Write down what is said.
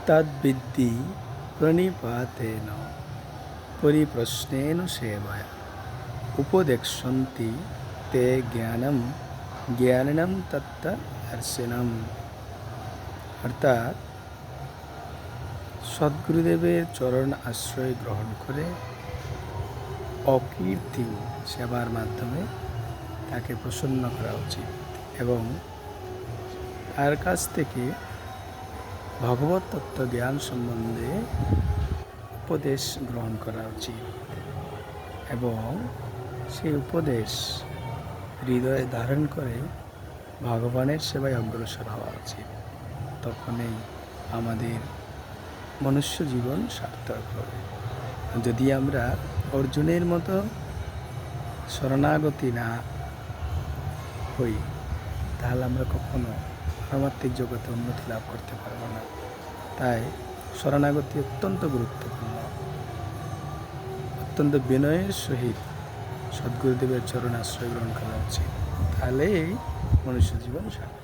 তদ্বিদ্ধি প্রণিপাতেন পরিপ্রশ্নেন সেবয়া উপদেক্ষন্তি তে জ্ঞানম জ্ঞানিনম তত্ত্বদর্শিনম। অর্থাৎ সদ্গুরুদেবের চরণ আশ্রয় গ্রহণ করে অকৃত্রিম সেবার মাধ্যমে তাকে প্রসন্ন করা উচিত এবং তার কাছ থেকে ভগবত তত্ত্ব জ্ঞান সম্বন্ধে উপদেশ গ্রহণ করা উচিত এবং সেই উপদেশ হৃদয়ে ধারণ করে ভগবানের সেবায় অগ্রসর হওয়া উচিত। তখনই আমাদের মনুষ্য জীবন সার্থক হবে। যদি আমরা অর্জুনের মতো শরণাগতি না হই, তাহলে আমরা কখনো পারমার্থিক জগতে উন্নতি লাভ করতে পারবো না। তাই শরণাগতি অত্যন্ত গুরুত্বপূর্ণ। অত্যন্ত বিনয়ের সহিত সদ্গুরুদেবের চরণ আশ্রয় গ্রহণ করা উচিত, তাহলেই মনুষ্য জীবন সার্থক।